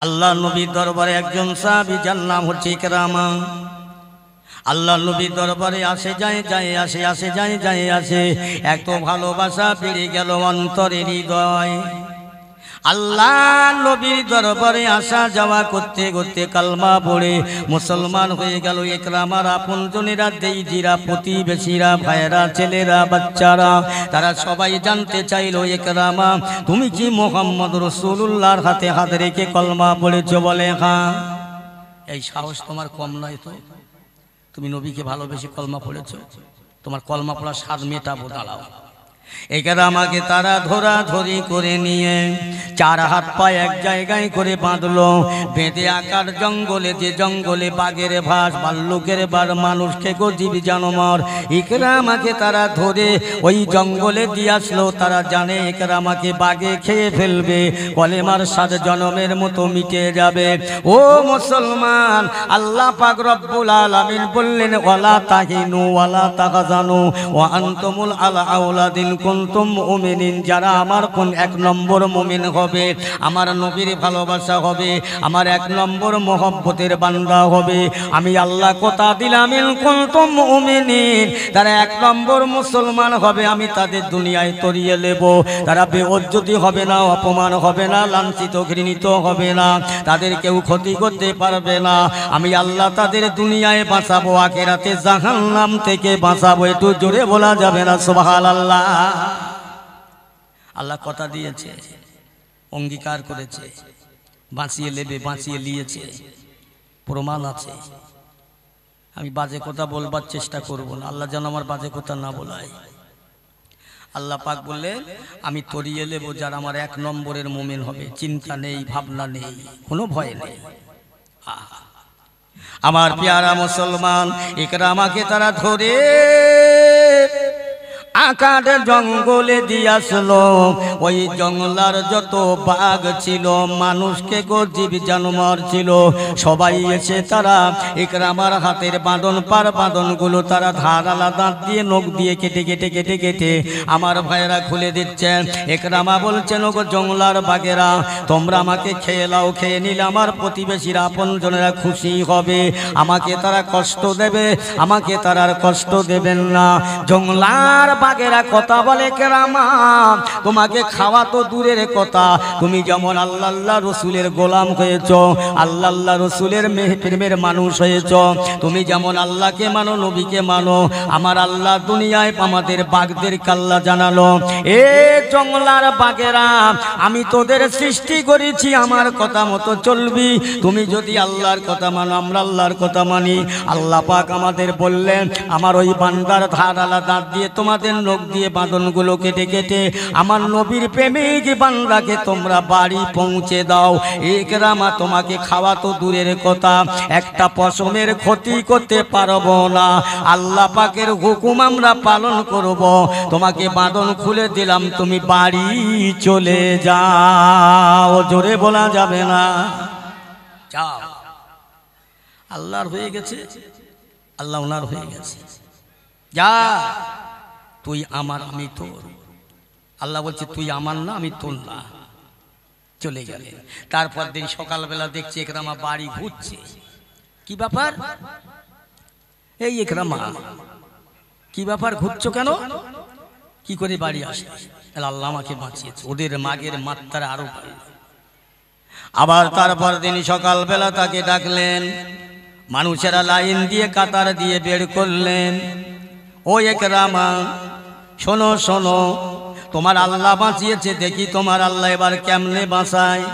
আল্লাহ নবীর দরবারে একজন সাহাবী যার নাম হচ্ছে ইকরামা। আল্লাহ নবীর দরবারে আসে যায় যায় আসে, আসে যায় যায় আসে। এত ভালোবাসা বেড়ে গেল অন্তরের হৃদয়। আল্লাহ নবীর দরবারে আসা যাওয়া করতে করতে কালমা পড়ে মুসলমান হয়ে গেল ইকরামার আপনজনেরা, দেইজিরা, প্রতিবেশীরা, ভাইয়েরা, ছেলেরা, বাচ্চারা, তারা সবাই জানতে চাইল, ইকরামা তুমি কি মুহাম্মদ রাসূলুল্লাহর হাতে হাত রেখে কলমা পড়েছো? বলে হ্যাঁ। এই সাহস তোমার কম নয় তো? তুমি নবীকে ভালোবেসে কলমা পড়েছো, তোমার কলমা পড়ার স্বাদ মেটাবো, দাঁড়াও। ইকরামাকে তারা ধরাধরি করে নিয়ে চার হাত পা এক জায়গায় করে বাঁধলো, বেঁধে আকার জঙ্গলে, যে জঙ্গলে বাঘের ভাস, ভাল্লুকের বার, মানুষ খেকো, জীব জানোয়ার, ইকরামাকে তারা ধরে ওই জঙ্গলে দিয়ে আসলো। তারা জানে ইকরামাকে বাঘে খেয়ে ফেলবে, কলেমার স্বাদ জনমের মতো মিটে যাবে। ও মুসলমান, আল্লাহ পাক রব্বুল আলামিন বললেন, ওয়ালা তাহিনু ওয়ালা তাহজানু ওয়া আনতুমুল আউলাদিন কুনতুম মুমিনিন। যারা আমার কোন এক নম্বর মুমিন হবে, আমার নবীর ভালোবাসা হবে, আমার এক নম্বর মহব্বতের বান্দা হবে, আমি আল্লাহ কথা দিলাম, কুনতুম মুমিনিন, তারা এক নম্বর মুসলমান হবে, আমি তাদের দুনিয়ায় তরিয়ে নেব। তারা বেইজ্জতি হবে না, অপমান হবে না, লাঞ্ছিত ঘৃণিত হবে না, তাদের কেউ ক্ষতি করতে পারবে না। আমি আল্লাহ তাদের দুনিয়ায় বাঁচাবো, আখিরাতে জাহান্নাম থেকে বাঁচাবো। একটু জোরে বলা যাবে না সুবহানাল্লাহ? আল্লাহ কথা দিয়েছে, অঙ্গীকার করেছে, বাঁচিয়ে নেবে, বাঁচিয়ে নিয়েছে, প্রমাণ আছে। আমি বাজে কথা বলবার চেষ্টা করব না, আল্লাহ যেন আমার বাজে কথা না বলায়। আল্লাহ পাক বললেন, আমি তরিয়ে নেব যারা আমার এক নম্বরের মুমিন হবে। চিন্তা নেই, ভাবনা নেই, কোনো ভয় নেই। আমার পেয়ারা মুসলমান, ইকরামাকে তারা ধরে আকার জঙ্গলে দিয়ে আসলো। ওই জঙ্গলার যত বাঘ ছিল, মানুষকে জীব জানোয়ার ছিল, সবাই এসে তারা ইকরামার হাতের বাঁধন, পার বাঁধনগুলো তারা ধারালা দাঁত দিয়ে, নখ দিয়ে কেটে কেটে কেটে কেটে আমার ভাইয়েরা খুলে দিচ্ছেন। ইকরামা বলছেন, ওগো জঙ্গলার বাঘেরা, তোমরা আমাকে খেয়ে নাও, খেয়ে নিলে আমার প্রতিবেশীরা, আপনজনেরা খুশি হবে, আমাকে তারা কষ্ট দেবে, আমাকে তারা আর কষ্ট দেবেন না। জঙ্গলার বাঘেরা কথা বলে, ইকরামা তোমাকে খাওয়া তো দূরের কথা, তুমি যেমন আল্লাহ রসুলের গোলাম হয়েছ, আল্লাহ রসুলের প্রেমের মানুষ হয়েছ, তুমি যেমন আল্লাহকে মানো, নবীকে মানো, আমার আল্লাহ দুনিয়ায় আমাদের বাঘদের কাল্লা জানালো। এ জঙ্গলার বাঘেরা, আমি তোদের সৃষ্টি করেছি, আমার কথা মতো চলবি। তুমি যদি আল্লাহর কথা মানো, আমরা আল্লাহর কথা মানি। আল্লাহ পাক আমাদের বললেন, আমার ওই বান্দার ধারালা দাঁত দিয়ে, তোমাদের নখ দিয়ে বাঁধনগুলো কেটে কেটে আমার নবীর প্রেমিক বান্দাকে তোমরা বাড়ি পৌঁছে দাও। ইকরামা তোমাকে খাওয়া তো দূরের কথা, একটা পশমের ক্ষতি করতে পারবো না, আল্লাহ পাকের হুকুম আমরা পালন করব। তোমাকে বাঁধন খুলে দিলাম, তুমি বাড়ি চলে যাও। জোরে বলা যাবে না? যাও। আল্লাহর হয়ে গেছে, আল্লাহ ওনার হয়ে গেছে। যা, তুই আমার, আমি তোর। আল্লাহ বলছে, তুই আমার না, আমি তোর না। চলে গেলেন। তারপর দিন সকালবেলা দেখছি ইকরামা বাড়ি ঘুরছে। কি ব্যাপার? এই ইকরামা, কি ব্যাপার, ঘুরছো কেন? কি করে বাড়ি আসে? আল্লাহ আমাকে বাঁচিয়েছে। ওদের মাগের মাত্রা আরো বাড়ল। আবার তারপর দিন সকালবেলা তাকে ডাকলেন, মানুষেরা লাইন দিয়ে, কাতার দিয়ে বের করলেন। ও ইকরামা, শোনো শোনো, তোমার আল্লাহ বাঁচিয়েছে, দেখি তোমার আল্লাহ এবার কেমনে বাঁচায়।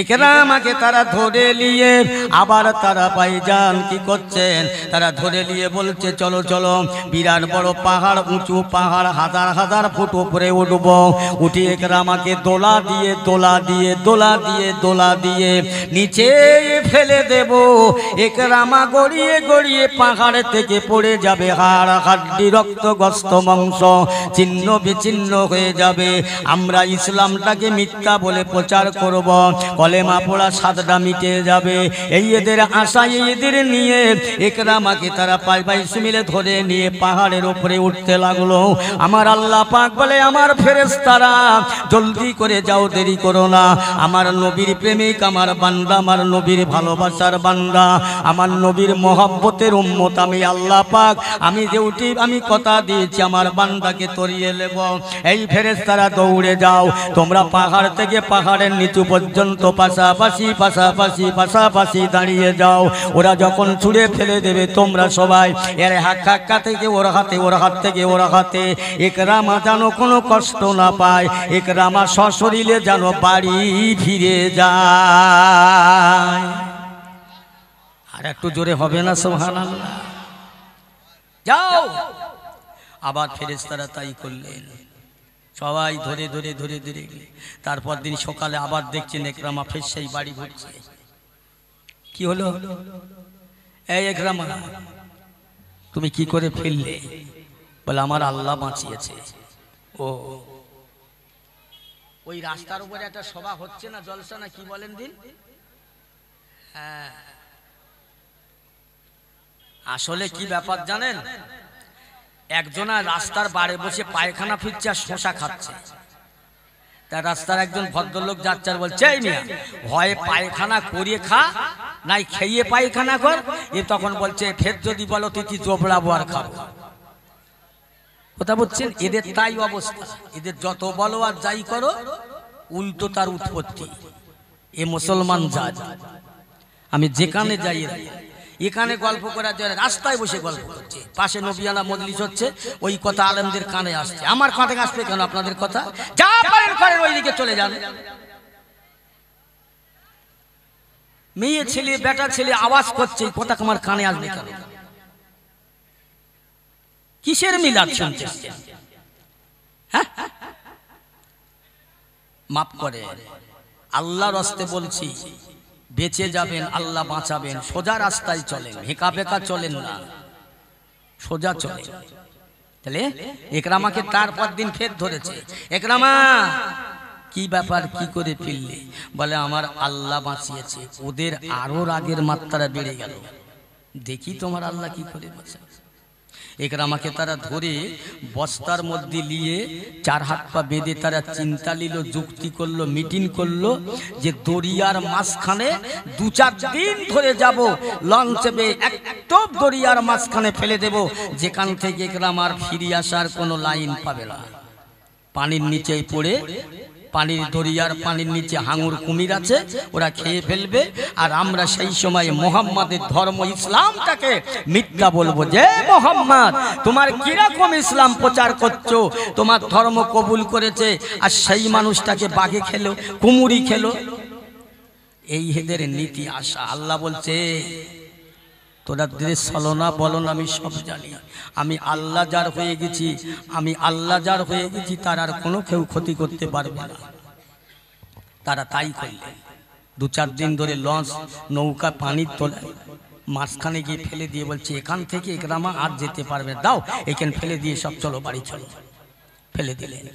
ইকরামাকে তারা ধরে নিয়ে আবার তারা ভাইজান কি করছেন, তারা ধরে নিয়ে বলছে, চলো চলো, বিরাট বড় পাহাড়, উঁচু পাহাড়, হাজার হাজার ফুট উপরে উঠব। উঠে ইকরামাকে দোলা দিয়ে দোলা দিয়ে দোলা দিয়ে দোলা দিয়ে নিচে ফেলে দেব। ইকরামা গড়িয়ে গড়িয়ে পাহাড় থেকে পড়ে যাবে, হাড় হাড্ডি, রক্তগ্রস্ত মাংস ছিন্ন বিচ্ছিন্ন হয়ে যাবে। আমরা ইসলামটাকে মিথ্যা বলে প্রচার করব, কলেমা পড়া সাদটা মিটে যাবে। এই এদের আশায় এদের নিয়ে ইকরামাকে তারা পাই মিলে ধরে নিয়ে পাহাড়ের উপরে উঠতে লাগলো। আমার আল্লাহ পাক বলে, আমার ফেরেশতারা জলদি করে যাও, দেরি করো না। আমার নবীর প্রেমিক, আমার বান্দা, আমার নবীর ভালোবাসার বান্দা, আমার নবীর মহব্বতের উম্মত আমি আল্লাহ পাক, আমি ডিউটি, আমি কথা দিয়েছি আমার বান্দাকে তরিয়ে নেব। এই ফেরেশতারা দৌড়ে যাও, তোমরা পাহাড় থেকে পাহাড়ের নিচু পর্যন্ত পাশাপাশি পাশাপাশি পাশাপাশি দাঁড়িয়ে যাও। ওরা যখন ছুঁড়ে ফেলে দেবে তোমরা সবাই এর হাক্কা থেকে ওর হাতে, ওর হাত থেকে ওর হাতে, ইকরামা যেন কোনো কষ্ট না পায়, ইকরামা সশরীরে যেন বাড়ি ফিরে যায়। আর একটু জোরে হবে না সুবহানাল্লাহ? যাও। আবার ফেরেশতারা তাই করলেন, সবাই ধরে ধরে ধরে ধরে। তারপর দিন সকালে আবার দেখছেন ইকরামা ফের সেই বাড়ি ঘুরছে। কি হলো? এই ইকরামা, তুমি কি করে ফেললে? বলে, আমার আল্লাহ বাঁচিয়েছে। ও, ওই রাস্তার উপরে একটা সভা হচ্ছে না, জলসা না কি বলেন দিন? হ্যাঁ, আসলে কি ব্যাপার জানেন? একজনা রাস্তার বারে বসে পায়খানা ফিরছে আর শশা খাচ্ছে। তার রাস্তার একজন ভদ্রলোক যাচ্ছে আর বলছে, এই মিয়া, হয় পায়খানা করিয়ে খা, নাই খেয়ে পায়খানা কর। এ তখন বলছে, ফের যদি বলো তুই জোবড়াবো আর খাবো। কথা বলছেন? এদের তাই অবস্থা, এদের যত বলো আর যাই করো উল্টো তার উৎপত্তি। এ মুসলমান জাত। আমি যেখানে যাই, এখানে গল্প করার জন্য রাস্তায় বসে গল্প করছে, পাশে নবিয়ানা মজলিস হচ্ছে, ওই কথা আলেমদের কানে আসছে। আমার কানে আসবে কেন আপনাদের কথা? যা পারেন করেন, ওইদিকে চলে যান। মেয়ে ছেলে বেটা ছেলে আওয়াজ করছে, কথা আমার কানে আসবে কেন? কিসের মিলাদ শুনছে? হ্যাঁ, মাফ করে, আল্লাহর রাস্তে বলছি, বেঁচে যাবেন, আল্লাহ বাঁচাবেন। সোজা রাস্তায় চলেন, হেঁকা বেঁকা চলেন না, সোজা চলেন। তাহলে ইকরামাকে তারপর দিন ফের ধরেছে। ইকরামা, কি ব্যাপার, কি করে ফিরলে? বলে, আমার আল্লাহ বাঁচিয়েছে। ওদের আরো রাগের মাত্রা বেড়ে গেল, দেখি তোমার আল্লাহ কি করে বাঁচায়। ইকরামাকে তারা ধরে বস্তার মধ্যে নিয়ে চার হাত পা বেঁধে তারা চিন্তা নিল, যুক্তি করলো, মিটিং করলো যে দরিয়ার মাঝখানে 2-4 দিন ধরে যাব, লঞ্চে একদম দরিয়ার মাঝখানে ফেলে দেব, যেখান থেকে ইকরামার ফিরে আসার কোনো লাইন পাবে না। পানির নিচেই পড়ে, পানির দরিয়ার পানির নিচে হাঙুর কুমির আছে, ওরা খেয়ে ফেলবে। আর আমরা সেই সময় মুহাম্মাদের ধর্ম ইসলামটাকে মিথ্যা বলবো, যে মুহাম্মদ তোমার কিরকম ইসলাম প্রচার করছো, তোমার ধর্ম কবুল করেছে, আর সেই মানুষটাকে বাঘে খেলো, কুমুরি খেলো। এই হেদের নীতি আশা। আল্লাহ বলছে, তোরা দেশ চলো না, বলো না আমি সব জানি, আমি আল্লাহ যার হয়ে গেছি, আমি আল্লাহ যার হয়ে গেছি, তার আর কোনো কেউ ক্ষতি করতে পারবে না। তারা তাই করলেন। 2-4 দিন ধরে লঞ্চ নৌকা পানির তলায় মাঝখানে গিয়ে ফেলে দিয়ে বলছে, এখান থেকে ইকরামা আর যেতে পারবে, দাও এখানে ফেলে দিয়ে সব চলো বাড়ি চলো। ফেলে দিলেন।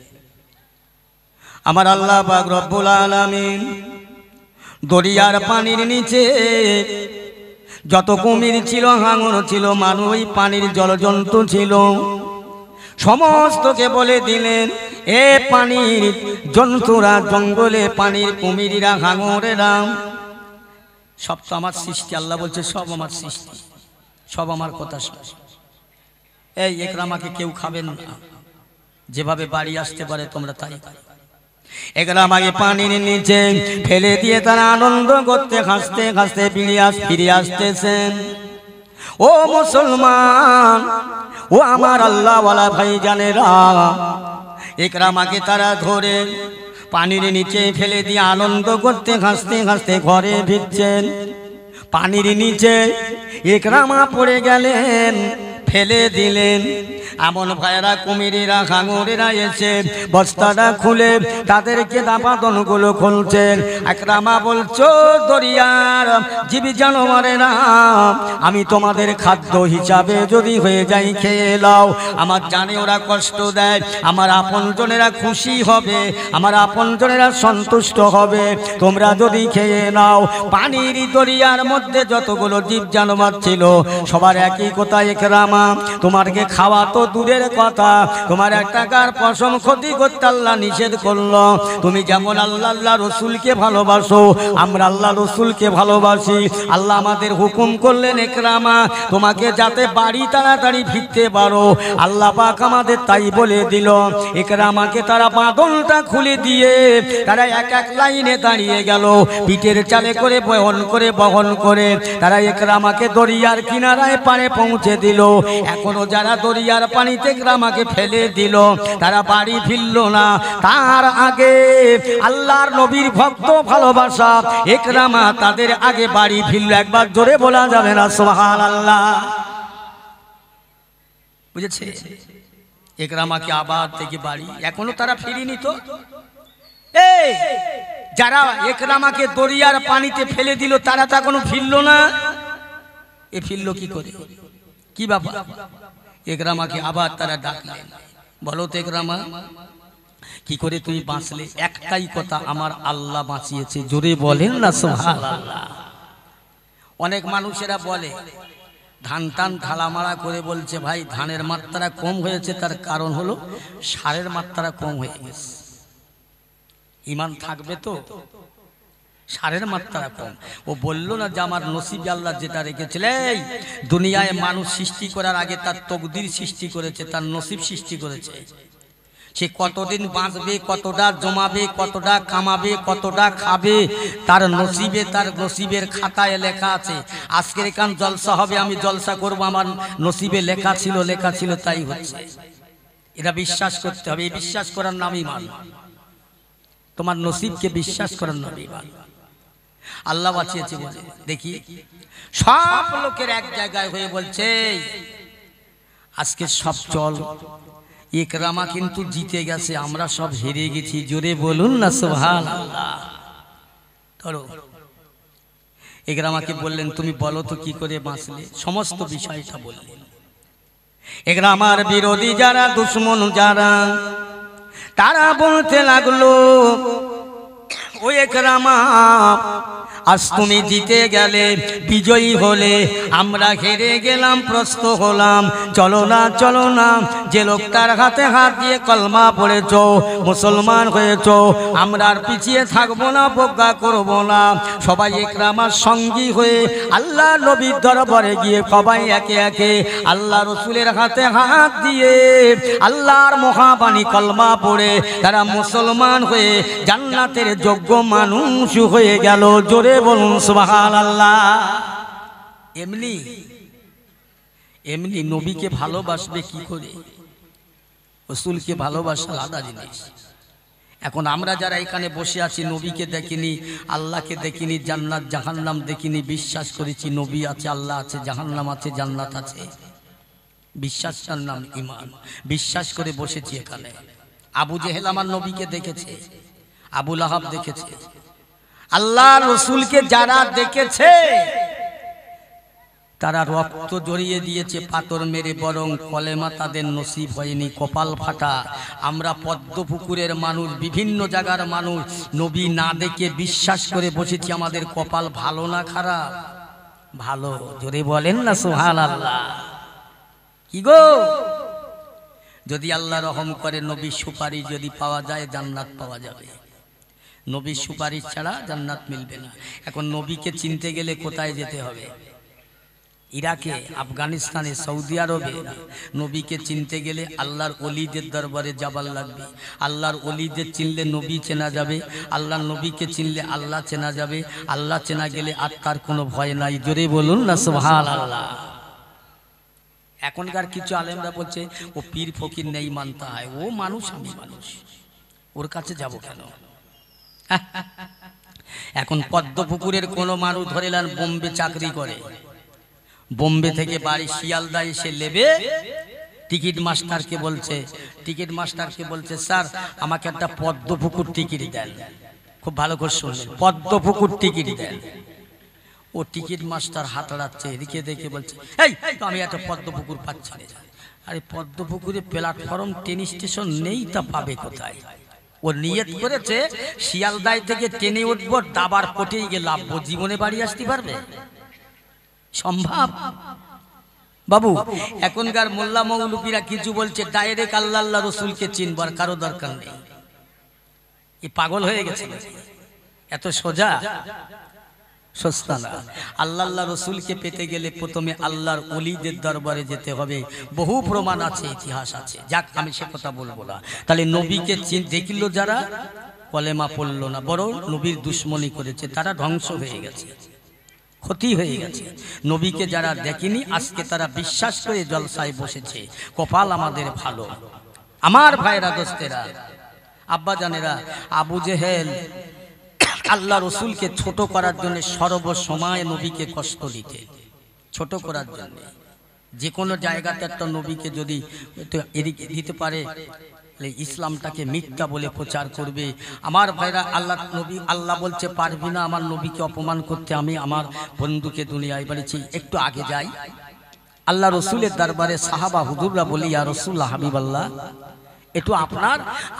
আমার আল্লাহ পাক রব্বুল আলামিন দরিয়ার পানির নিচে যত কুমির ছিল, হাঙর ছিল, মানুষ, পানির জলজন্তু ছিল, সমস্তকে বলে দিলেন, এ পানির জন্তুরা, জঙ্গলে পানির কুমিরেরা, হাঙরেরা, সব তো আমার সৃষ্টি। আল্লাহ বলছে, সব আমার সৃষ্টি, সব আমার কথা শুনে। এই ইকরামাকে কেউ খাবেন না, যেভাবে বাড়ি আসতে পারে তোমরা তাই। ইকরামাকে পানির নিচে ফেলে দিয়ে তারা আনন্দ করতে, হাসতে হাসতে ফিরে আসতেছেন। ও মুসলমান, ও আমার আল্লাহওয়ালা ভাই জানেরা, ইকরামাকে তারা ধরে পানির নিচে ফেলে দিয়ে আনন্দ করতে, হাসতে হাসতে ঘরে ফিরছেন। পানির নিচে ইকরামা পড়ে গেলেন, ফেলে দিলেন। এমন ভাইরা কুমিরেরা হাঙরেরা এসে বস্তাটা খুলে তাদেরকে দাপাতনগুলো খুলছেন। একরামা বলছো দরিয়ার জীবী জানোয়ারেরা আমি তোমাদের খাদ্য হিসাবে যদি হয়ে যাই খেয়ে নাও। আমার জানে ওরা কষ্ট দেয়, আমার আপনজনেরা খুশি হবে, আমার আপনজনেরা সন্তুষ্ট হবে, তোমরা যদি খেয়ে নাও। পানির দরিয়ার মধ্যে যতগুলো জীব জানোয়ার ছিল সবার একই কথা, একরামা তোমাকে খাওয়া তো দূরের কথা, তোমার এক টাকার পশম ক্ষতি করতে আল্লাহ নিষেধ করলো। তুমি যেমন আল্লাহ রসুলকে ভালোবাসো, আমরা আল্লাহ রসুলকে ভালোবাসি। আল্লাহ আমাদের হুকুম করলেন একরামা তোমাকে যাতে বাড়ি তাড়াতাড়ি ফিরতে পারো। আল্লাহ পাক আমাদের তাই বলে দিল। একরামাকে তারা বাঁধনটা খুলে দিয়ে তারা এক এক লাইনে দাঁড়িয়ে গেল, পিঠের চালে করে বহন করে তারা একরামাকে দরিয়ার কিনারায় পারে পৌঁছে দিল। এখনো যারা দরিয়ার পানিতে একরামাকে ফেলে দিল তারা বাড়ি ফিরল না। তার আগে আল্লাহর নবীর ভক্ত ভালোবাসা একরামা তাদের আগে বাড়ি ফিরল। একবার জোরে বলা যাবে না সুবহানাল্লাহ? বুঝেছে? একরামাকে আবার থেকে বাড়ি এখনো তারা ফিরিনি। তো এই যারা একরামাকে দরিয়ার পানিতে ফেলে দিল তারা তো এখনো ফিরল না। এ ফিরল কি করে? কি ব্যাপার? একরামাকে আবার তারা ডাকলেন, বলো তো একরামা কি করে তুমি বাঁচলে? একটাই কথা, আমার আল্লাহ বাঁচিয়েছে। জোরে বলেন না সুবহানাল্লাহ? অনেক মানুষেরা বলে ধান টান ঢালামারা করে বলছে ভাই ধানের মাত্রা কম হয়েছে, তার কারণ হলো সারের মাত্রা কম হয়ে গেছে। ঈমান থাকবে তো? সারের মাত্রা কম। ও বলল না যে আমার নসিবে আল্লাহ যেটা রেখেছিলেন, দুনিয়ায় মানুষ সৃষ্টি করার আগে তার তকদির সৃষ্টি করেছে, তার নসিব সৃষ্টি করেছে। সে কতদিন বাঁচবে, কতটা জমাবে, কতটা কামাবে, কতটা খাবে, তার নসিবে, তার নসিবের খাতায় লেখা আছে। আজকের এখান জলসা হবে, আমি জলসা করব, আমার নসিবে লেখা ছিল তাই হচ্ছে। এটা বিশ্বাস করতে হবে। এই বিশ্বাস করার নামই ঈমান। তোমার নসিবকে বিশ্বাস করার নামই ঈমান। আল্লাহ বাঁচিয়েছে বলে দেখি সব লোকের এক জায়গায় হয়ে বলছে আজকে সব চল। একরামা কিন্তু জিতে গেছে, আমরা সব হেরে গেছি। জোরে বলুন না সুবহানাল্লাহ? ধরো একরামাকে বললেন তুমি বলো তো কি করে বাঁচলে, সমস্ত বিষয়টা বললেন। একরামার বিরোধী যারা, দুশ্মন যারা, তারা বলতে লাগলো ও একরামা আজ তুমি জিতে গেলে, বিজয়ী হলে, আমরা হেরে গেলাম, প্রস্ত হলাম। চলো না যে লোকটার হাতে হাত দিয়ে কলমা পড়েছ, মুসলমান হয়েছ, আমরা আর পিছিয়ে থাকবো না, প্রজ্ঞা করব না। সবাই একরামার সঙ্গী হয়ে আল্লাহ নবীর দরবারে গিয়ে সবাই একে একে আল্লাহ রসুলের হাতে হাত দিয়ে আল্লাহর মহাবাণী কলমা পড়ে তারা মুসলমান হয়ে জান্নাতের যোগ্য মানুষ হয়ে গেল। জোরে বলুন সুবহানাল্লাহ? এমনি নবীকে ভালোবাসবে কি করে? রাসূলকে ভালোবাসা আলাদা জিনিস। এখন আমরা যারা এখানে বসে আছি নবীকে দেখিনি, আল্লাহকে দেখিনি, জান্নাত জাহান্নাম দেখিনি, বিশ্বাস করেছি নবী আছে, আল্লাহ আছে, জাহান্নাম আছে, জান্নাত আছে, বিশ্বাসটার নাম ঈমান। বিশ্বাস করে বসেছি এখানে। আবু জেহেল আমার নবীকে দেখেছে, আবু লাহাব দেখেছে। আল্লাহ রসুলকে যারা দেখেছে তারা রক্ত জড়িয়ে দিয়েছে পাথর মেরে, বরং কলেমা তাদের নসিব হয়নি, কপাল ফাটা। আমরা পদ্মপুকুরের মানুষ, বিভিন্ন জায়গার মানুষ, নবী না দেখে বিশ্বাস করে বসেছি। আমাদের কপাল ভালো না খারাপ? ভালো। জোরে বলেন না সুবহানাল্লাহ? কি গো, যদি আল্লাহ রহম করে নবীর সুপারিশ যদি পাওয়া যায় জান্নাত পাওয়া যাবে। নবীর সুপারিশ ছাড়া জান্নাত মিলবে না। এখন নবীকে চিনতে গেলে কোথায় যেতে হবে? ইরাকে, আফগানিস্তানে, সৌদি আরবে। নবীকে চিনতে গেলে আল্লাহর ওলিদের দরবারে যাবার লাগবে। আল্লাহর ওলিদের চিনলে নবী চেনা যাবে, আল্লাহর নবীকে চিনলে আল্লাহ চেনা যাবে। আল্লাহ চেনা গেলে আর তার কোনো ভয় নাই। জোরে বলুন না সুবহানাল্লাহ? এখনকার কিছু আলেমরা বলছে ও পীর ফকির নেই মানতে হয়, ও মানুষ, আমি মানুষ, ওর কাছে যাব কেন? এখন পদ্মপুকুরের কোনো মানুষ ধরে নেন বোম্বে চাকরি করে, বোম্বে থেকে বাড়ি শিয়ালদা এসে লেবে টিকিট মাস্টারকে বলছে স্যার আমাকে একটা পদ্মপুকুর টিকিট দেন। খুব ভালো করে শুনলেন, পদ্মপুকুর টিকিট দেন। ও টিকিট মাস্টার হাত হারাচ্ছে, এদিকে দেখে বলছে এই তো আমি একটা পদ্মপুকুর পাচ্ছি না। আরে পদ্মপুকুরে প্ল্যাটফর্ম ট্রেন স্টেশন নেই, তা পাবে কোথায়? ও নিয়ত করেছে শিয়ালদায় থেকে ট্রেনে উঠবো, দাবার কোটেই গিয়ে লাভবো, জীবনে বাড়ি আসতে পারবে? সম্ভব? বাবু এখনকার মোল্লা মৌলবীরা কিছু বলছে ডাইরেক্ট আল্লাহ আল্লাহ রসুলকে চিনবার কারো দরকার নেই। এ পাগল হয়ে গেছে, এত সোজা সস্তা না। আল্লাহ আল্লাহ রসুলকে পেতে গেলে প্রথমে আল্লাহর ওলিদের দরবারে যেতে হবে, বহু প্রমাণ আছে, ইতিহাস আছে। যাক আমি সে কথা বলবো না। তাহলে নবীকে দেখল যারা, কলেমা পড়ল না, বরং নবীর দুশ্মনী করেছে, তারা ধ্বংস হয়ে গেছে, ক্ষতি হয়ে গেছে। নবীকে যারা দেখেনি আজকে তারা বিশ্বাস করে জলসায় বসেছে, কপাল আমাদের ভালো। আমার ভাইরা, দোস্তেরা, আব্বা জানেরা, আবু জেহেল আল্লাহ রসুলকে ছোট করার জন্য সর্বসময় নবীকে কষ্ট দিতে, ছোট করার জন্য। যে কোনো জায়গাতে একটা নবীকে যদি এদিকে দিতে পারে, ইসলামটাকে মিথ্যা বলে প্রচার করবে। আমার ভাইরা, আল্লাহ নবী, আল্লাহ বলছে পারবি না আমার নবীকে অপমান করতে। আমি আমার বন্ধুকে দুনিয়ায় বলেছি একটু আগে যাই, আল্লাহ রসুলের দরবারে সাহাবা হুজুররা বলি ইয়া রাসূলুল্লাহ, হাবিবাল্লাহ, একটু আপনার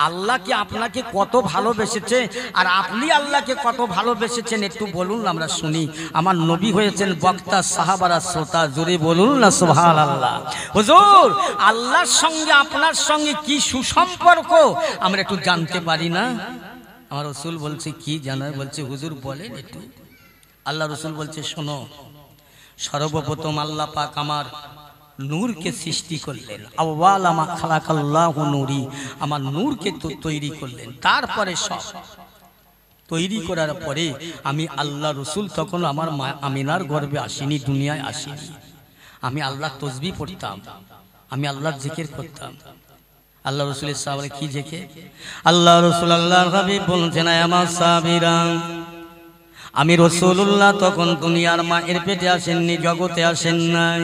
আল্লাহকে আপনাকে কত ভালোবেসেছে আর আপনি আল্লাহকে কত ভালোবেসেছেন একটু বলুন, আমরা শুনি। আমার নবী হয়েছেন বক্তা, সাহাবারা শ্রোতা, জোরে বলুন না সুবহানাল্লাহ। হুজুর আল্লাহর সঙ্গে আপনার সঙ্গে কি সুসম্পর্ক আমরা একটু জানতে পারি না? আমার রসুল বলছে কি জানার? বলছে হুজুর বলেন একটু। আল্লাহ রসুল বলছে শোনো, সর্বপ্রথম আল্লাহ পাক আমার নূরকে সৃষ্টি করলেন, আউয়ালা মা খালাকাল্লাহু নূরি, আমার নূরকে তো তৈরি করলেন। তারপরে সব তৈরি করার পরে আমি আল্লাহ রসুল তখন আমার মা আমিনার গর্ভে আসিনি, দুনিয়ায় আসিনি। আমি আল্লাহ তসবিহ পড়তাম, আমি আল্লাহর জিকির করতাম। আল্লাহ রসুলের সাহাবারা কি জিকির? আল্লাহ রসুল আল্লাহর হাবিব বলছেন আমার সাহাবীরা, আমি রাসূলুল্লাহ তখন দুনিয়ার মায়ের পেটে আসেননি, জগতে আসেন নাই।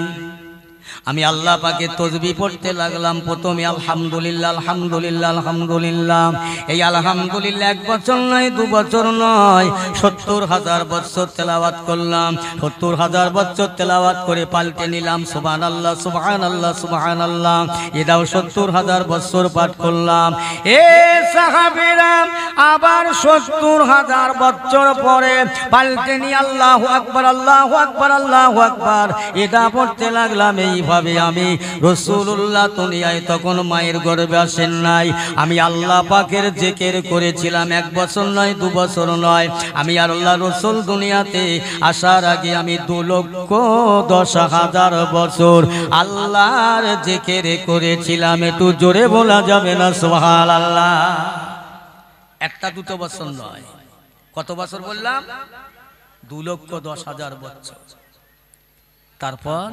আমি আল্লাহ পাকে তসবিহ পড়তে লাগলাম। প্রথমে আলহামদুলিল্লাহ আলহামদুলিল্লাহ আলহামদুলিল্লাহ। এই আলহামদুলিল্লাহ 1 বছর নয়, 2 বছর নয়, 70,000 বছর তেলাওয়াত করলাম। 70,000 বছর তেলাওয়াত করে পাল্টে নিলাম সুবহানাল্লাহ সুবহানাল্লাহ সুবহানাল্লাহ। এটাও 70,000 বছর পাঠ করলাম। এ সাহাবীরা, আবার 70,000 বছর পরে পাল্টে নিয়ে আল্লাহু আকবার আল্লাহু আকবার আল্লাহু আকবার এটা পড়তে লাগলাম। এইভাবে আমি রাসূলুল্লাহ দুনিয়ায় তখন মায়ের গর্ভে আসেন নাই। আমি আল্লাহ পাকের জিকির করেছিলাম 1 বছর নয়, 2 বছর নয়। আমি আল্লাহ রাসূল দুনিয়াতে আসার আগে আমি 2,10,000 বছর আল্লাহর জিকির করেছিলাম। একটু জোরে বলা যাবে না সুবহানাল্লাহ? 1-2 বছর নয়, কত বছর বললাম? 2,10,000 বছর। তারপর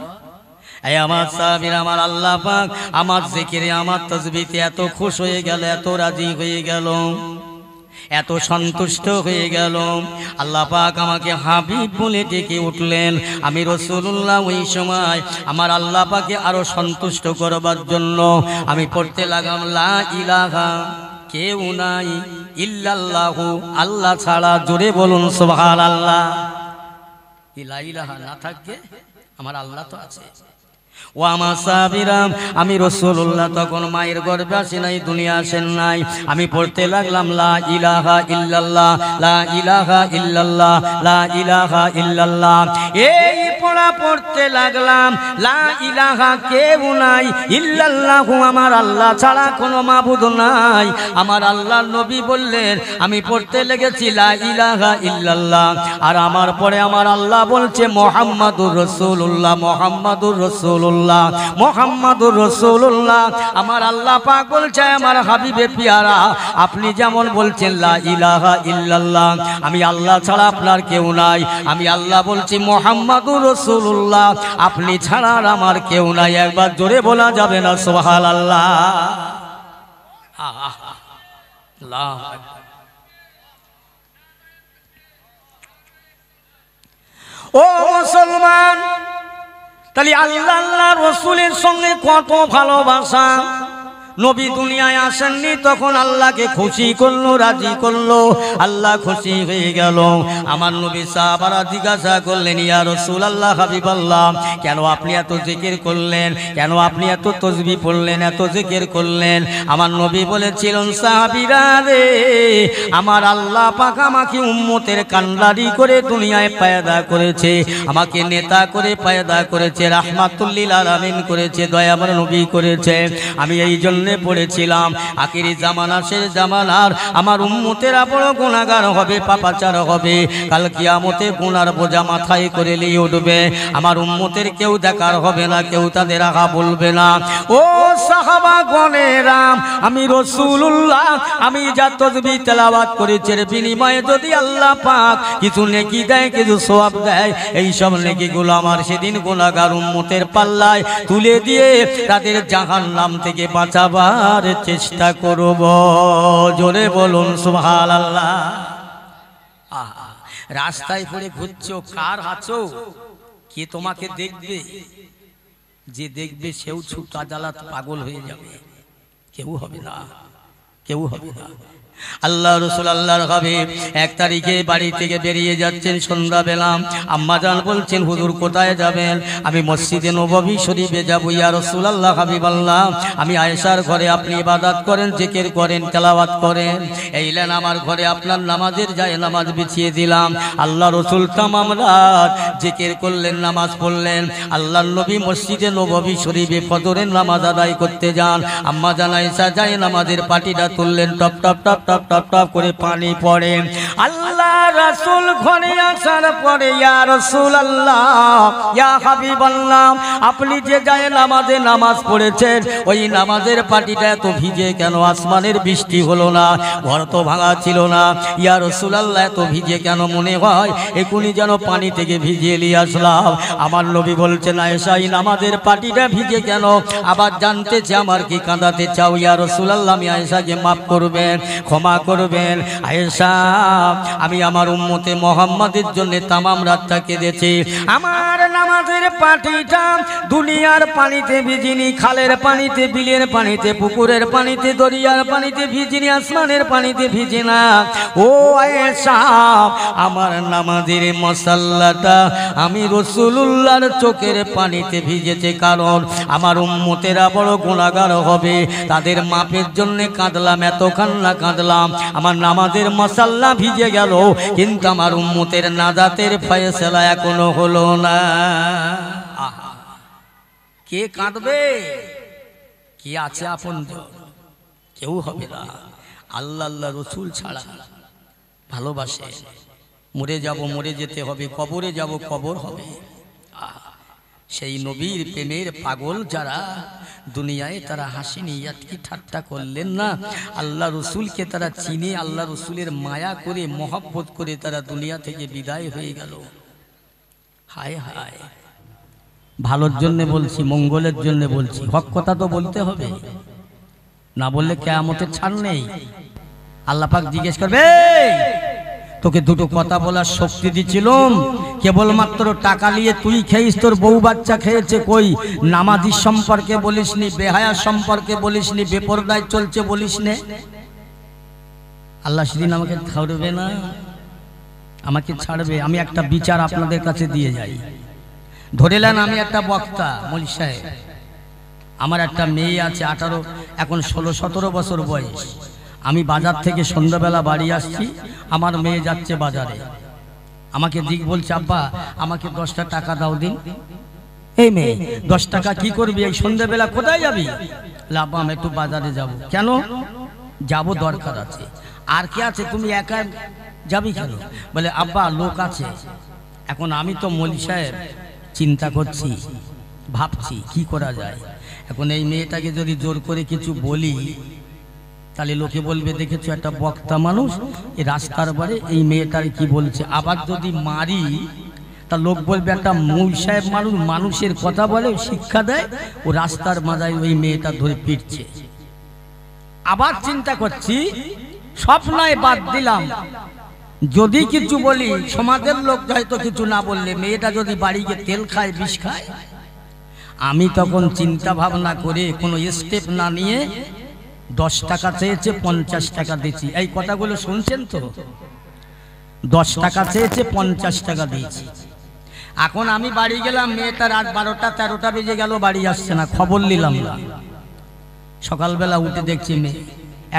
এই আমার সাহাবীরা, আমার আল্লাহ পাক আমার জিকিরে আমার তাসবিহতে এত খুশ হয়ে গেল, এত রাজি হয়ে গেল, এত সন্তুষ্ট হয়ে গেল। আল্লাহ পাক আমাকে হাবিব বলে ডেকে উঠলেন। আমি রাসূলুল্লাহ ওই সময় আমার আল্লাহ পাকে আরো সন্তুষ্ট করবার জন্য আমি পড়তে লাগলাম লা ইলাহা, কেউ নাই, ইল্লাল্লাহু, আল্লাহ ছাড়া। জোরে বলুন সুবহানাল্লাহ। লা ইলাহা না থাকে, আমার আল্লাহ তো আছে। ও আমার সাহাবীরা, আমি রাসূলুল্লাহ তখন মায়ের গর্ভে আসি নাই, দুনিয়া আসেন নাই। আমি পড়তে লাগলাম লা ইলাহা ইল্লাল্লাহ, লা ইলাহা ইল্লাল্লাহ, লা ইলাহা ইল্লাল্লাহ। এই পড়া পড়তে লাগলাম লা ইলাহা, কেউ নাই, ইল্লাল্লাহু, আমার আল্লাহ ছাড়া কোনো মাবুদ নাই। আমার আল্লাহর নবী বললেন, আমি পড়তে লেগেছি লা ইলাহা ইল্লাল্লাহ, আর আমার পরে আমার আল্লাহ বলছে মুহাম্মাদুর রাসূলুল্লাহ, মুহাম্মাদুর রাসূলুল্লাহ, মুহাম্মাদুর রাসূলুল্লাহ। আমার আল্লাহ পাক বলছে আমার হাবিবে পিয়ারা, আপনি যেমন বলছেন লা ইলাহা ইল্লাল্লাহ, আমি আল্লাহ ছাড়া আপনার কেউ নাই। আমি আল্লাহ বলছি মুহাম্মাদুর রাসূলুল্লাহ, আপনি ছাড়া আমার কেউ নাই। একবার জোরে বলা যাবে না সুবহানাল্লাহ? আল্লাহ ও মুসলমান, তাহলে আল্লাহ আল্লাহ রসুলের সঙ্গে কত ভালোবাসা। নবী দুনিয়ায় আসেননি, তখন আল্লাহকে খুশি করলো, রাজি করলো, আল্লাহ খুশি হয়ে গেল। আমার নবী সাহাবারা জিজ্ঞাসা করলেন, ইয়া রাসূলুল্লাহ, হাবিবাল্লাহ, কেন আপনি এত জিকির করলেন, কেন আপনি এত তাসবিহ পড়লেন, এত জিকির করলেন? আমার নবী বলেছিলেন, সাহাবীরা রে, আমার আল্লাহ পাক আমাকে উম্মতের কান্ডারি করে দুনিয়ায় পয়দা করেছে, আমাকে নেতা করে পয়দা করেছে, রাহমাতুল লিল আলামিন করেছে, দয়াময় নবী করেছে। আমি এই জন্য পড়েছিলাম আখিরি জামানা, শেষ জামানার আমার উম্মতেরা বড় গুনাহগার হবে, পাপাচার হবে, কাল কিয়ামতে গুনার বোঝা মাথায় করে নিয়ে উঠবে। আমার উম্মতের কেউ দেখার হবে না, কেউ তাদের আগা বলবে না। ও সাহাবাগণেরা, আমি রাসূলুল্লাহ, আমি যা তাসবিহ তেলাওয়াত করেছি এর বিনিময়ে যদি আল্লাহ পাক কিছু নেকি দেয়, কিছু সওয়াব দেয়, এই সব নেকিগুলো আমার সেদিন গুনাহগার উম্মতের পাল্লায় তুলে দিয়ে তাদের জাহান্নাম থেকে বাঁচাবার চেষ্টা করব। জোরে বলুন সুবহানাল্লাহ। রাস্তায় পড়ে ঘুরছো, কার আছো, কে তোমাকে দেখবে? যে দেখবে সেও ছুটা জ্বালাত পাগল হয়ে যাবে, কেউ হবে না, কেউ হবে না। আল্লাহ রাসূল আল্লাহর হাবিব 1 তারিখে বাড়ি থেকে বেরিয়ে যাচ্ছেন সন্ধ্যাবেলা। আম্মাজান বলছেন, হুজুর কোথায় যাবেন? আমি মসজিদে নববী শরীফে যাব। ইয়া রাসূলুল্লাহ, হাবিবাল্লাহ, আমি আয়েশার ঘরে আপনি ইবাদত করেন, জিকির করেন, তেলাওয়াত করেন, এইলেন আমার ঘরে আপনার নামাজের যায় নামাজ বিছিয়ে দিলাম। আল্লাহ রাসূল তামাম রাত জিকির করলেন, নামাজ পড়লেন। আল্লাহর নবী মসজিদে নববী শরীফে ফজরের নামাজ আদায় করতে যান। আম্মাজান আয়েশা যায় নামাজের পাটিটা তুললেন, top top top top top top করে পানি পড়ে। আল্লাহ রাসূল ঘরে আসার পরে, ইয়া রাসূলুল্লাহ, ইয়া হাবিবাল্লাহ, আপনি যে যায় নামাজে নামাজ পড়েছেন, ওই নামাজের পাটিটা এত ভিজে কেন? আসমানের বৃষ্টি হলো না, ঘর তো ভাঙা ছিল না। ইয়া রাসূলুল্লাহ, এত ভিজে কেন? মনে হয় এখনই যেন পানি থেকে ভিজিয়ে নিয়ে আসলাম। আমার নবী বলছেন, আয়েশা, এই নামাজের পাটিটা ভিজে কেন? আবার জানতে চাই আমার কি কাঁদাতে চাও? ইয়া রাসূলুল্লাহ, আমি আয়েশাকে মাফ করবেন, ক্ষমা করবেন। আয়েশা, আমি আমার উম্মতে মুহাম্মাদের জন্য তামাম রাতটা কেঁদেছি। আমার নামাজের পাটিটা দুনিয়ার পানিতে ভিজিনি, খালের পানিতে, বিলের পানিতে, পুকুরের পানিতে, দরিয়ার পানিতে ভিজিনি, আসমানের পানিতে ভিজে না। ও আয়েশা, আমার নামাজের মশাল্লাটা আমি রাসূলুল্লাহর চোখের পানিতে ভিজেছে, কারণ আমার উম্মতেরা বড় গুনাহগার হবে, তাদের মাপের জন্য কাঁদলাম, এত কান্না কাঁদলাম। আমার নামাজের মশাল্লা ভিজে গেল, কিন্তু আমার উম্মতের নাজাতের ফয়সালা এখনো হলো না। কে কাঁদবে? কে আছে আপনজন? কেউ হবে না। আল্লাহ আল্লাহ রাসূল ছাড়া ভালোবাসে। মরে যাব, মরে যেতে হবে, কবরে যাব, কবর হবে। সেই নবীর প্রেমের পাগল যারা দুনিয়ায়, তারা হাসিনি, ইয়াতকি ঠাট্টা করলেন না। আল্লাহ রসুলকে তারা চিনে, আল্লাহ রসুলের মায়া করে, মহব্বত করে তারা দুনিয়া থেকে বিদায় হয়ে গেল। হায় হায়, ভালোর জন্য বলছি, মঙ্গলের জন্য বলছি, হক কথা তো বলতে হবে, না বললে কিয়ামতের ছাড় নেই। আল্লাহ পাক জিজ্ঞেস করবে, তোকে দুটো কথা বলার শক্তি দিছিলাম, কেবলমাত্র টাকা নিয়ে তুই খেয়েছিস, তোর বউ বাচ্চা খেয়েছে, কই নামাজি সম্পর্কে বলিসনি, বেহায়া সম্পর্কে বলিসনি, বেপরদায় চলছে বলিসনে। আল্লাহ সেদিন আমাকে ছাড়বে না, আমাকে ছাড়বে। আমি একটা বিচার আপনাদের কাছে দিয়ে যাই। ধরে নেন আমি একটা বক্তা, মৌলভী সাহেব, আমার একটা মেয়ে আছে 18, এখন 16-17 বছর বয়স। আমি বাজার থেকে সন্ধ্যাবেলা বাড়ি আসছি, আমার মেয়ে যাচ্ছে বাজারে, আমাকে দিক বলছে, আব্বা আমাকে 10টা টাকা দাও দিন। এই মেয়ে, 10 টাকা কি করবি এই সন্ধ্যাবেলা, কোথায় যাবি? আব্বা আমি একটু বাজারে যাব। কেন? যাব, দরকার আছে। আর কে আছে? তুমি একা যাবি কেন? বলে আব্বা লোক আছে। এখন আমি তো মৌলভী সাহেব চিন্তা করছি, ভাবছি কি করা যায়। এখন এই মেয়েটাকে যদি জোর করে কিছু বলি, তাহলে লোকে বলবে দেখেছো একটা বক্তা মানুষ এই রাস্তার বারে এই মেয়েটার কি বলছে। আবার যদি মারি, তা লোক বলবে একটা মৌলভী সাহেব মানুষ, মানুষের কথা বলে, শিক্ষা দেয়, ও রাস্তার মাঝায় ওই মেয়েটা ধরে পিটছে। আবার চিন্তা করছি, সব নয় বাদ দিলাম, যদি কিছু বলি সমাজের লোক হয়তো কিছু না বললে, মেয়েটা যদি বাড়ি গিয়ে তেল খায়, বিষ খায়, আমি তখন চিন্তা ভাবনা করে কোনো স্টেপ না নিয়ে 10 টাকা চেয়েছে 50 টাকা দিয়েছি। এই কথাগুলো শুনছেন তো? 10 টাকা চেয়েছে 50 টাকা দিয়েছি। এখন আমি বাড়ি গেলাম, মেয়েটা রাত 12টা 13টা বেজে গেল, বাড়ি আসছে না, খবর নিলাম না। সকালবেলা উঠে দেখছি মেয়ে।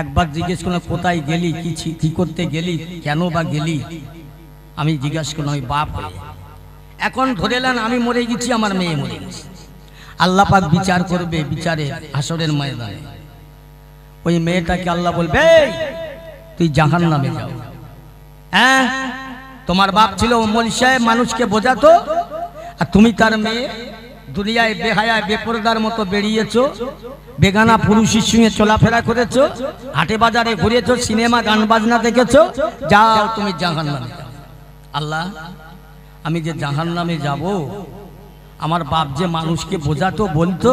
একবার জিজ্ঞেস করলাম কোথায় গেলি, কি করতে গেলি, কেন বা গেলি? আমি জিজ্ঞাসা করলাম ওই বাপ হয়ে। এখন ধরে নেন আমি মরে গেছি, আমার মেয়ে মরে গেছে। আল্লাহ পাক বিচার করবে, বিচারে হাসরের ময়দানে। ওই মেয়েটাকে আল্লাহ বলবে তুই জাহান্নামে যাও। হ্যাঁ, তোমার বাপ ছিল মৌলভী সাহেব, মানুষকে বোঝাতো, আর তুমি তার মেয়ে দুনিয়ায় বেহায়ায় বেপরদার মতো বেরিয়েছো, বেগানা পুরুষের সঙ্গে চলাফেরা করেছো, হাটে বাজারে ঘুরেছো, সিনেমা গান বাজনা দেখেছো, যাও তুমি জাহান্নামে যাও। আল্লাহ, আমি যে জাহান্নামে যাব, আমার বাপ যে মানুষকে বোঝাতো বলতো,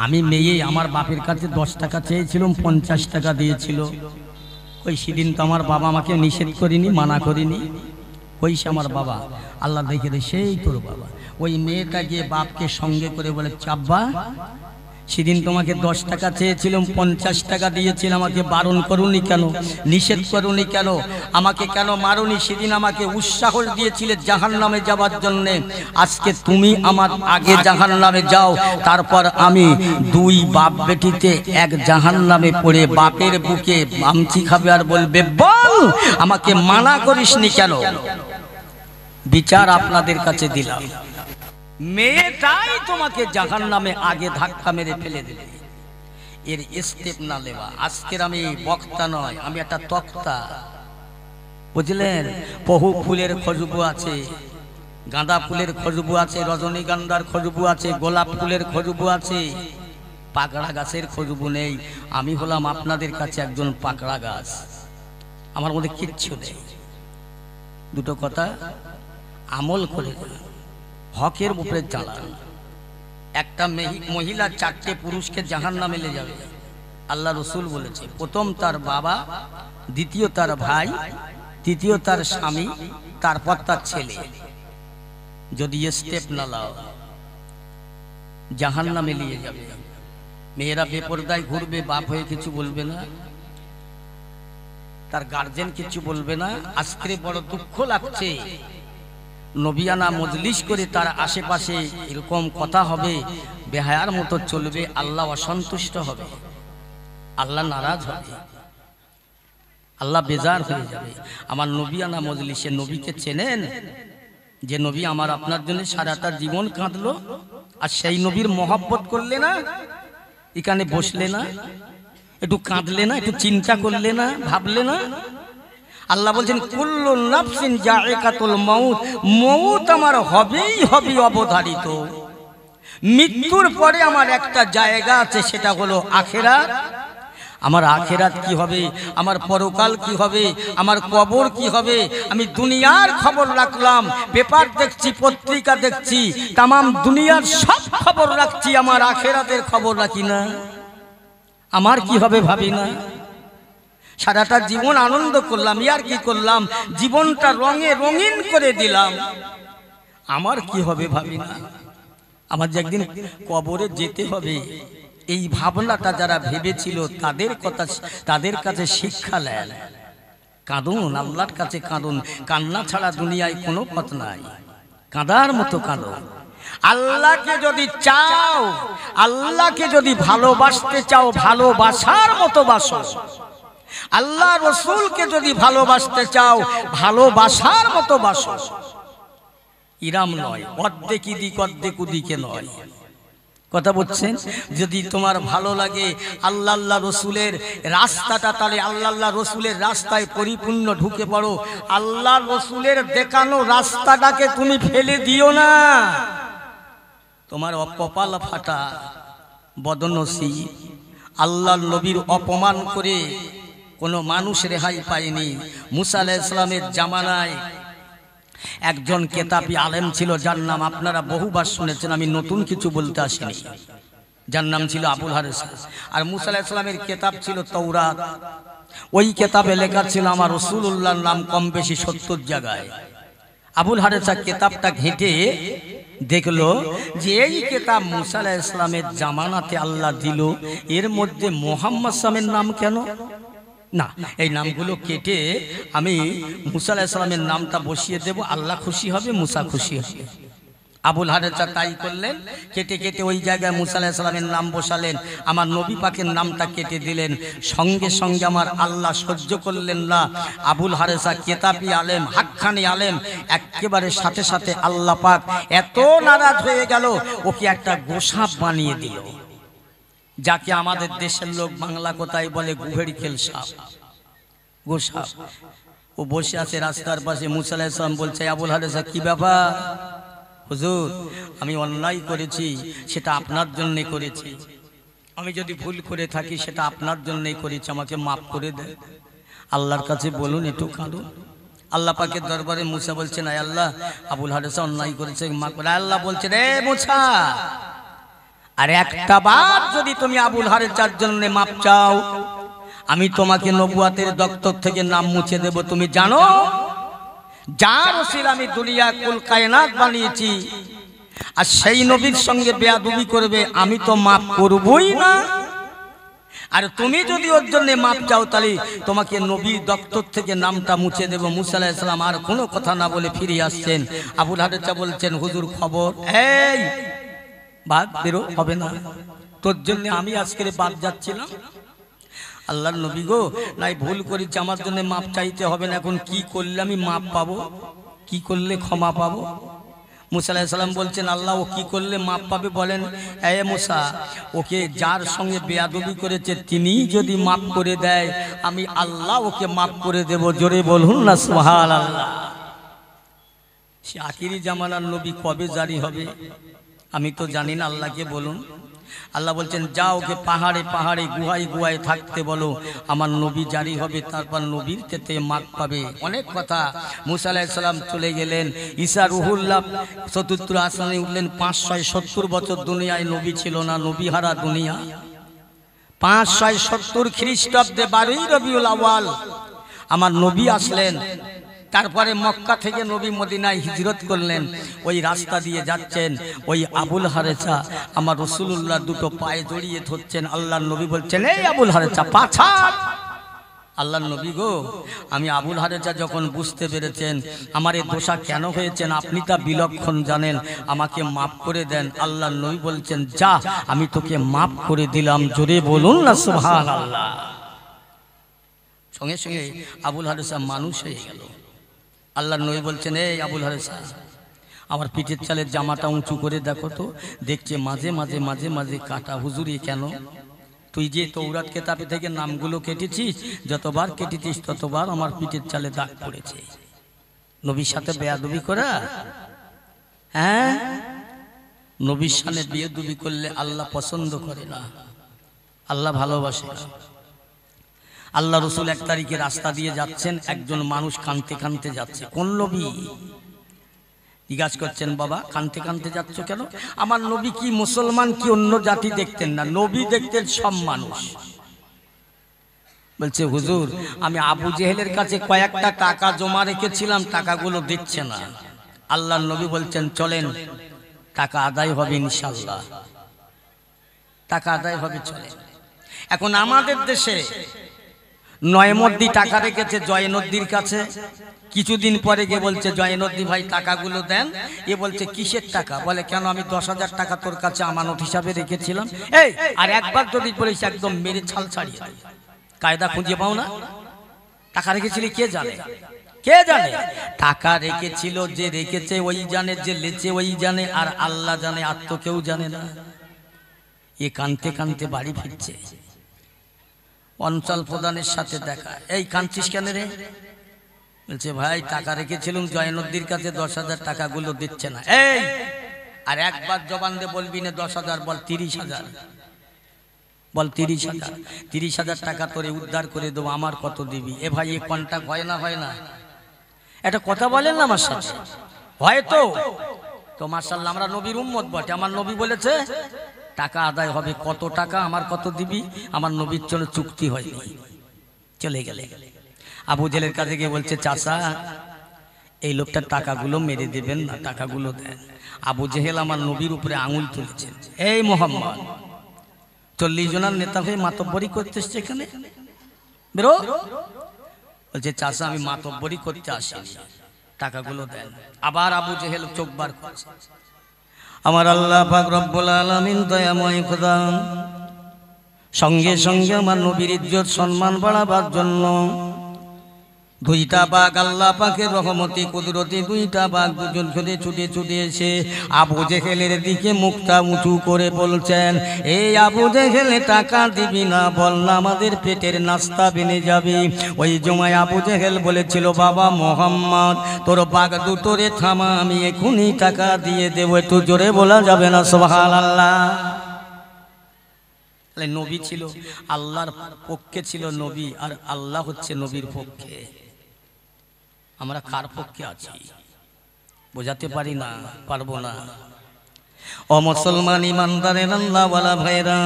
আমি মেয়ে আমার বাপের কাছে 10 টাকা চেয়েছিলাম, 50 টাকা দিয়েছিল। ওই সেদিন তো আমার বাবা আমাকে নিষেধ করিনি, মানা করিনি, ওইসে আমার বাবা। আল্লাহ দেখে দে সেই তোর বাবা। ওই মেয়েটা গিয়ে বাপকে সঙ্গে করে বলে চাব্বা, সেদিন তোমাকে 10 টাকা চেয়েছিলাম, 50 টাকা দিয়েছিলাম, আমাকে বারণ করুনি কেন, নিষেধ করুনি কেন, আমাকে কেন মারুনি? সেদিন আমাকে উৎসাহ দিয়েছিলে জাহান্নামে যাবার জন্যে। আজকে তুমি আমার আগে জাহান্নামে যাও, তারপর আমি 2 বাপ বেটিতে এক জাহান্নামে পড়ে বাপের বুকে আমচি খাবে আর বলবে বল আমাকে মানা করিসনি কেন? বিচার আপনাদের কাছে দিলাম, মেয়েটাই তোমাকে জাহান্নামে আগে ধাক্কা মেরে ফেলে দেবে। এর স্টেপ না নেওয়া। আজকের আমি বক্তা নয়, আমি একটা তক্তা, বুঝলেন? বহু ফুলের খুশবু আছে, গাঁদা ফুলের খুশবু আছে, রজনীগন্ধার খুশবু আছে, গোলাপ ফুলের খুশবু আছে, পাকড়া গাছের খুশবু নেই। আমি হলাম আপনাদের কাছে একজন পাকড়া গাছ, আমার মধ্যে কিচ্ছু নেই। দুটো কথা আমল করে হকের উপরে চালান। একটা মহিলা 4টে পুরুষকে জাহান্নামে নিয়ে যাবে। আল্লাহ রসুল বলেছে, প্রথম তার বাবা, দ্বিতীয় তার ভাই, তৃতীয় তার স্বামী, তারপর তার ছেলে। যদি স্টেপ না লাও জাহান্নামে নিয়ে যাবে। মেয়েরা বেপরদায় ঘুরবে, বাপ হয়ে কিছু বলবে না, তার গার্জেন কিছু বলবে না। আজকে বড় দুঃখ লাগছে, নবিয়ানা মজলিস করে তার আশেপাশে এরকম কথা হবে, বেহায়ার মতো চলবে, আল্লাহ অসন্তুষ্ট হবে, আল্লাহ নারাজ হবে, আল্লাহ বেজার হয়ে যাবে। আমার নবিয়ানা মজলিসে নবীকে চেনেন, যে নবী আমার আপনার জন্য সারাটা জীবন কাঁদলো, আর সেই নবীর মহব্বত করলে না, এখানে বসলে না, একটু কাঁদলে না, একটু চিন্তা করলে না, ভাবলে না? আল্লাহ বলছেন কুল্লু নাফসিন যায়কাতুল মাউত, মউত আমার হবেই হবে অবধারিত। মৃত্যুর পরে আমার একটা জায়গা আছে, সেটা হলো আখিরাত। আমার আখিরাত কি হবে, আমার পরকাল কি হবে, আমার কবর কি হবে? আমি দুনিয়ার খবর রাখলাম, পেপার দেখছি, পত্রিকা দেখছি, তামাম দুনিয়ার সব খবর রাখছি, আমার আখিরাতের খবর রাখি না। আমার কি হবে ভাবি না। সারাটা জীবন আনন্দ করলাম, ইয়ার কি করলাম, জীবনটা রঙে রঙিন করে দিলাম, আমার কি হবে ভাবি না। আমার যে একদিন কবরে যেতে হবে, এই ভাবনাটা যারা ভেবেছিল তাদের কাছে শিক্ষা নেন। কাঁদুন, আল্লাহর কাছে কাঁদুন, কান্না ছাড়া দুনিয়ায় কোনো পথ নাই, কাঁদার মতো কাঁদুন। আল্লাহকে যদি চাও, আল্লাহকে যদি ভালোবাসতে চাও, ভালোবাসার মতো বাসো। আল্লাহ রসুলকে যদি ভালোবাসতে চাও, ভালোবাসার মতো বাসো। ইরাম নয়, অর্ধেক ইদিক অর্ধেক উদিকে নয়। কথা বলছেন? যদি তোমার ভালো লাগে আল্লাহ রসুলের রাস্তাটা, তাহলে আল্লাহ রসুলের রাস্তায় পরিপূর্ণ ঢুকে পড়ো। আল্লাহ রসুলের দেখানো রাস্তাটাকে তুমি ফেলে দিও না। তোমার কপাল ফাটা, বদনসিব। আল্লাহর নবীর অপমান করে কোনো মানুষ রেহাই পায়নি। মুসা আলাইহিস সালামের জামানায় একজন কেতাবী আলেম ছিল, যার নাম আপনারা বহুবার শুনেছেন, আমি নতুন কিছু বলতে আসিনি। যার নাম ছিল আবুল হারিস। আর মুসা আলাইহিস সালামের কেতাব ছিল তাওরাত। ওই কেতাবে লেখা ছিল আমার রাসূলুল্লাহর নাম কম বেশি 70 জায়গায়। আবুল হারেসা কিতাবটা ঘেঁটে দেখলো যে এই কিতাব মুসা আলাইহিস সালামের জামানাতে আল্লাহ দিল, এর মধ্যে মুহাম্মদ সাল্লামের নাম কেন? না, এই নামগুলো কেটে আমি মুসা আলাইহিস সালামের নামটা বসিয়ে দেব, আল্লাহ খুশি হবে, মুসা খুশি হবে। আবুল হারেসা তাই করলেন, কেটে কেটে ওই জায়গায় মুসা আলাইহিস সালামের নাম বসালেন, আমার নবী পাকের নামটা কেটে দিলেন। সঙ্গে সঙ্গে আমার আল্লাহ সহ্য করলেন না, আবুল হারেসা কেতাবি আলেম, হাক্কানি আলেম, একেবারে সাথে সাথে আল্লাহ পাক এত নারাজ হয়ে গেল, ওকে একটা গোসাপ বানিয়ে দিল, যাকে আমাদের দেশের লোক বাংলা কথায় বলে গুহের খেল সাপ, গোসাপ। ও বসে আছে রাস্তার পাশে, মুসা আলাইহিস সালাম বলছে, আবুল হারেসা কি ব্যাপার? হুজুর, আমি অন্যায় করেছি, সেটা আপনার জন্যে করেছি, আমি যদি ভুল করে থাকি সেটা আপনার জন্যই করেছি, আমাকে মাফ করে দেন। আল্লাহর কাছে বলুন, একটু কাঁদুন। আল্লাহ পাকের দরবারে মুসা বলছেন, আয় আল্লাহ, আবুল হারেসা অন্যায় করেছে, মাফ করে। আল্লাহ বলছেন, রে মুসা, আর একটা বার যদি তুমি আবুল হারেসার জন্য মাফ চাও, আমি তোমাকে নবুয়াতের দপ্তর থেকে নাম মুছে দেব। তুমি জানো যার ওসিলা আমি দুনিয়া কুল কায়নাত বানিয়েছি, আর সেই নবীর সঙ্গে বেয়াদবি করবে, আমি তো মাফ করবই না। আর তুমি যদি ওর জন্য মাপ চাও, তাহলে তোমাকে নবীর দপ্তর থেকে নামটা মুছে দেব। মুসা আলাইহিস সালাম আর কোনো কথা না বলে ফিরে আসছেন। আবুল হারেসা বলছেন, হুজুর খবর, এই বাদ বেরো, হবে না, তোর জন্য আমি আজকে বাদ যাচ্ছিলাম। আল্লাহর নবী গো, নাই ভুল করেছি, আমার জন্য মাপ চাইতে হবে না, এখন কি করলে আমি মাপ পাবো, কি করলে ক্ষমা পাবো? মুসা আলাইহিস সালাম বলছেন, আল্লাহ ও কি করলে মাপ পাবে বলেন? এ মুসা, ওকে যার সঙ্গে বেয়াদবি করেছে তিনিই যদি মাপ করে দেয়, আমি আল্লাহ ওকে মাপ করে দেব। জোরে বলুন না সুবহানাল্লাহ। সে আখিরি জামানার নবী কবে জারি হবে আমি তো জানি না, আল্লাহকে বলুন। আল্লাহ বলছেন, যাও ওকে পাহাড়ে পাহাড়ে গুহায় গুহায় থাকতে বলো, আমার নবী জারি হবে, তারপর নবীর ক্ষেত্রে মাপ পাবে। অনেক কথা। মুসা আলাইহিস সালাম চলে গেলেন, ঈসা রুহুল্লাহ চতুর্থ আসমানে উঠলেন। 570 বছর দুনিয়ায় নবী ছিল না, নবী হারা দুনিয়া। 570 খ্রিস্টাব্দে 12 রবিউল আউয়াল আমার নবী আসলেন। তারপরে মক্কা থেকে নবী মদিনায় হিজরত করলেন। ওই রাস্তা দিয়ে যাচ্ছেন, ওই আবুল হারেসা আমার রাসূলুল্লাহ দুটো পায়ে জড়িয়ে ধরছেন। আল্লাহর নবী বলছেন, এই আবুল হারেসা পাছা। আল্লাহর নবী গো, আমি আবুল হারেসা যখন বুঝতে পেরেছেন আমার এই দোষা কেন হয়েছেন, আপনি তা বিলক্ষণ জানেন, আমাকে মাফ করে দেন। আল্লাহর নবী বলছেন, যা, আমি তোকে মাফ করে দিলাম। জোরে বলুন না সুবহানাল্লাহ। সঙ্গে সঙ্গে আবুল হারেসা মানুষ হয়ে গেল। আল্লাহর নবী বলছেন, এই আবুল হারেসা, আমার পিঠের চালের জামাটা উঁচু করে দেখো তো। দেখছে মাঝে মাঝে মাঝে মাঝে কাটা। হুজুর এ কেন? তুই যে তৌরাত কেতাবে থেকে নামগুলো কেটেছিস, যতবার কেটেছিস ততবার আমার পিঠের চালে দাগ পড়েছে। নবীর সাথে বেয়াদবি করা, হ্যাঁ, নবীর সামনে বেয়াদবি করলে আল্লাহ পছন্দ করে না, আল্লাহ ভালোবাসে না। আল্লাহ রসুল 1 তারিখে রাস্তা দিয়ে যাচ্ছেন, একজন মানুষ কাঁদতে কাঁদতে যাচ্ছে। কোন নবী? জিজ্ঞাসা করছেন, বাবা কাঁদতে কাঁদতে যাচ্ছ কেন? আমার নবী কি মুসলমান কি অন্য জাতি দেখতেন না? নবী দেখতেন সব মানুষ। বলছে, হুজুর আমি আবু জেহেলের কাছে কয়েকটা টাকা জমা রেখেছিলাম, টাকাগুলো দিচ্ছে না। আল্লাহর নবী বলছেন, চলেন টাকা আদায় হবে ইনশাআল্লাহ, টাকা আদায় হবে, চলেন। এখন আমাদের দেশে নয়মদ্দি টাকা রেখেছে জয়নদ্দির কাছে। কিছুদিন পরে গিয়ে বলছে, জয়নদ্দি ভাই টাকাগুলো দেন। এ বলছে, কিসের টাকা? বলে, কেন আমি 10,000 টাকা তোর কাছে আমানত হিসাবে রেখেছিলাম। এই আর একবার যদি বলিস একদম মেরে ছাল ছাড়িয়ে দেয়। কায়দা খুঁজে পাও না? টাকা রেখেছিলি কে জানে, কে জানে? টাকা রেখেছিল যে রেখেছে ওই জানে, যে লেছে ওই জানে, আর আল্লাহ জানে, আর তো কেউ জানে না। এ কানতে কানতে বাড়ি ফিরছে। অঞ্চল প্রধানের সাথে দেখা। এই কাঁদছিস কেন রে? বলছে, ভাই টাকা রেখেছিলাম জয়নদ্দির কাছে, 10,000 টাকাগুলো দিচ্ছে না। এই আর একবার জবান দিয়ে বলবি না 10,000, বল 30,000, বল 30,000। 30,000 টাকা তোরে উদ্ধার করে দেবো, আমার কত দিবি? এ ভাই এ কন্টাক্ট হয় না, হয় না? এটা কথা বলেন না আমার সাথে? হয়তো তো মাশাআল্লাহ আমরা নবীর উম্মত বটে। আমার নবী বলেছে টাকা আদায় হবে। কত টাকা, আমার কত দিবি? আমার নবীর চলে চুক্তি হয়নি, চলে গেলে। আবু জেলের কাছে গিয়ে বলছে, চাচা এই লোকটার টাকাগুলো মেরে দেবেন না, টাকাগুলো দেন। আবু জেহেল আমার নবীর উপরে আঙুল তুলেছেন, এই মোহাম্মদ 40 জনের নেতা হয়ে মাতব্বরি করতে এসছে এখানে, বেরো। বলছে চাচা আমি মাতব্বরি করতে আসিনি, টাকাগুলো দেন। আবার আবু জেহেল চোখ বার করছে। আমার আল্লাহ পাক রব্বুল আলামিন দয়াময় খোদা সঙ্গে সঙ্গে আমার নবীর ইজ্জত সম্মান বাড়াবার জন্য দুইটা বাঘ আল্লাহ পাকের রহমতি কুদরতি দুইটা বাঘ দুজন করে ছুটে ছুটে এসে আবু জেহেলের দিকে মুখটা উঁচু করে বলছেন, এই আবু জেহেলে টাকা দিবি না, বল না আমাদের পেটের নাস্তা বেনে যাবে। ওই জমায় আবু জেহেল বলেছিল, বাবা মোহাম্মদ তোর বাঘ দুটোরে থামা, আমি এখনই টাকা দিয়ে দেবো। একটু জোরে বলা যাবে না সুবহানাল্লাহ? নবী ছিল আল্লাহর পক্ষে, ছিল নবী, আর আল্লাহ হচ্ছে নবীর পক্ষে। আমরা কার পক্ষে আছি বোঝাতে পারি না, পারবো না। ও মুসলমান ইমানদারের আল্লাহ ওয়ালা ভাইরা,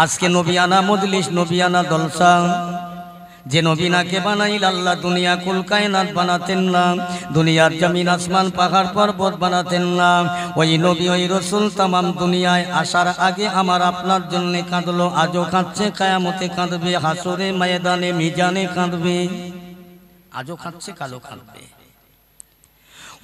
আজকে নবিয়ানা মজলিস, নবিয়ানা দলসা, যে নবীনাকে বানাইল আল্লাহ দুনিয়া কুল কায়নাত বানাতেন না, দুনিয়ার জমিন আসমান পাহাড় পর্বত বানাতেন না। ওই নবী ওই রসুল তামাম দুনিয়ায় আসার আগে আমার আপনার জন্য কাঁদলো, আজও কাঁদছে, কিয়ামতে কাঁদবে, হাসরে ময়দানে মিজানে কাঁদবে, আজও কাঁদছে, কালো কাঁদবে।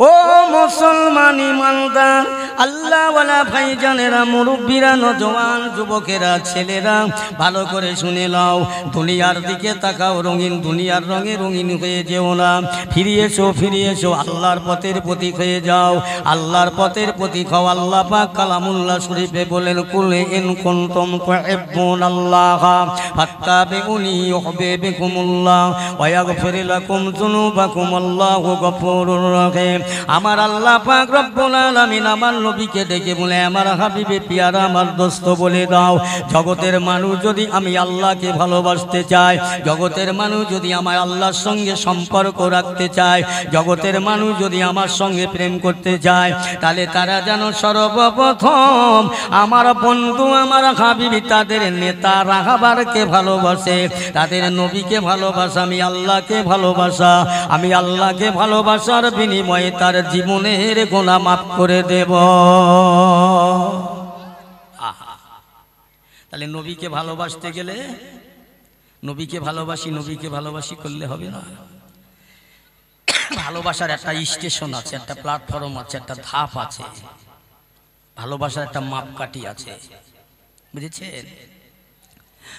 ও মুসলমান ইমানদার আল্লাহওয়ালা ভাইজানেরা, মুরব্বীরা, নজওয়ান যুবকেরা, ছেলেরা, ভালো করে শুনে নাও। দুনিয়ার দিকে তাকাও, রঙিন দুনিয়ার রঙে রঙিন হয়ে যেও না। ফিরে এসো, ফিরে এসো, আল্লাহর পথের প্রতীক হয়ে যাও, আল্লাহর পথের প্রতীক হও। আল্লাহ পাক কালামুল্লাহ শরীফে বলেন, কুল ইন কুনতুম তুহিব্বুনাল্লাহ ফাত্তাবিউনি ইউহিব্বুকুমুল্লাহ ওয়া ইয়াগফির লাকুম যুনুবাকুম, আল্লাহু গফুরুর রহিম। আমার আল্লাহ পাক রব্বুল আলামিন আমার নবীকে ডেকে বলে, আমার হাবিবে পিয়ারা, আমার দোস্ত বলে দাও, জগতের মানুষ যদি আমি আল্লাহকে ভালোবাসতে চায়, জগতের মানুষ যদি আমার আল্লাহর সঙ্গে সম্পর্ক রাখতে চায়, জগতের মানুষ যদি আমার সঙ্গে প্রেম করতে চায়, তাহলে তারা যেন সর্বপ্রথম আমার বন্ধু, আমার হাবিবি, তাদের নেতা রাহাবারকে ভালোবাসে, তাদের নবীকে ভালোবাসা। আমি আল্লাহকে ভালোবাসা, আমি আল্লাহকে ভালোবাসার বিনিময়ে তার জীবনের গুনাহ মাফ করে দেব। তাহলে নবীকে ভালোবাসতে গেলে নবীকে ভালোবাসি, নবীকে ভালোবাসি করলে হবে না। ভালোবাসার একটা স্টেশন আছে, একটা প্ল্যাটফর্ম আছে, একটা ধাপ আছে, ভালোবাসার একটা মাপকাঠি আছে, বুঝেছেন?